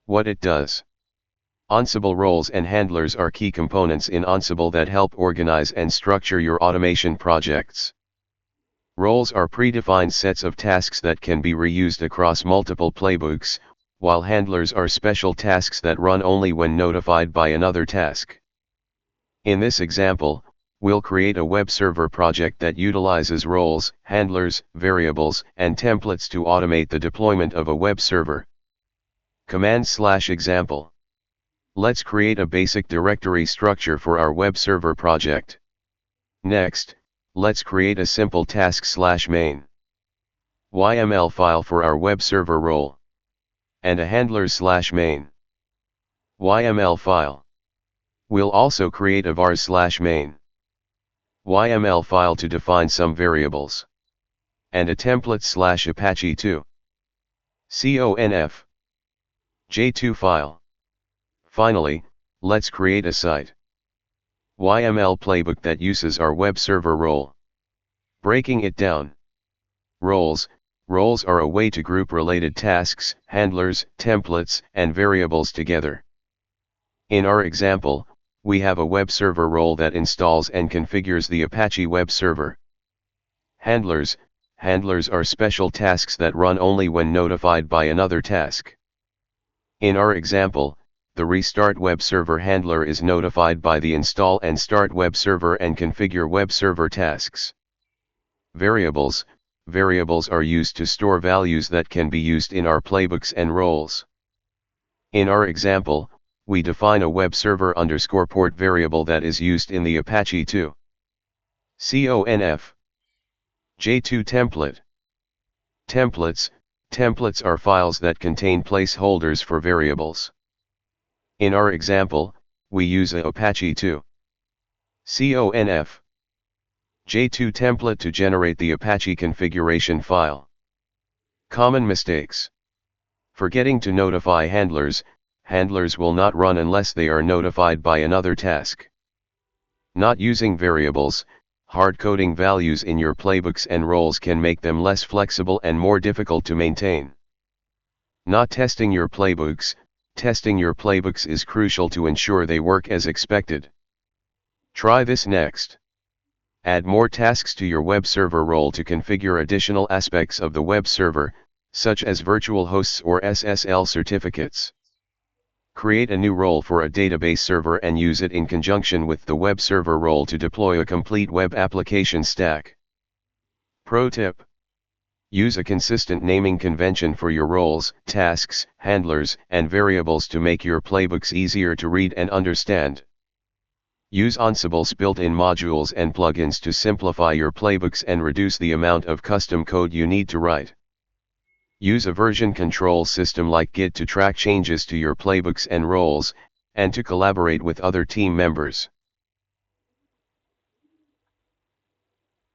What it does. Ansible roles and handlers are key components in Ansible that help organize and structure your automation projects. Roles are predefined sets of tasks that can be reused across multiple playbooks, while handlers are special tasks that run only when notified by another task. In this example, we'll create a web server project that utilizes roles, handlers, variables, and templates to automate the deployment of a web server. Command/example. Let's create a basic directory structure for our web server project. Next, let's create a simple task/main YML file for our web server role, and a handlers/main YML file. We'll also create a vars/main YML file to define some variables, and a template/Apache2 conf j2 file. Finally, let's create a site YML playbook that uses our web server role. Breaking it down. Roles are a way to group related tasks, handlers, templates, and variables together. In our example, we have a web server role that installs and configures the Apache web server. Handlers are special tasks that run only when notified by another task. In our example, the restart web server handler is notified by the install and start web server and configure web server tasks. Variables are used to store values that can be used in our playbooks and roles. In our example, we define a web server _port variable that is used in the Apache2 conf j2 template. Templates are files that contain placeholders for variables. In our example, we use a Apache2 conf j2 template to generate the Apache configuration file. Common mistakes. Forgetting to notify handlers will not run unless they are notified by another task. Not using variables, hard-coding values in your playbooks and roles can make them less flexible and more difficult to maintain. Not testing your playbooks. Testing your playbooks is crucial to ensure they work as expected. Try this next. Add more tasks to your web server role to configure additional aspects of the web server, such as virtual hosts or SSL certificates. Create a new role for a database server and use it in conjunction with the web server role to deploy a complete web application stack. Pro tip: use a consistent naming convention for your roles, tasks, handlers, and variables to make your playbooks easier to read and understand. Use Ansible's built-in modules and plugins to simplify your playbooks and reduce the amount of custom code you need to write. Use a version control system like Git to track changes to your playbooks and roles, and to collaborate with other team members.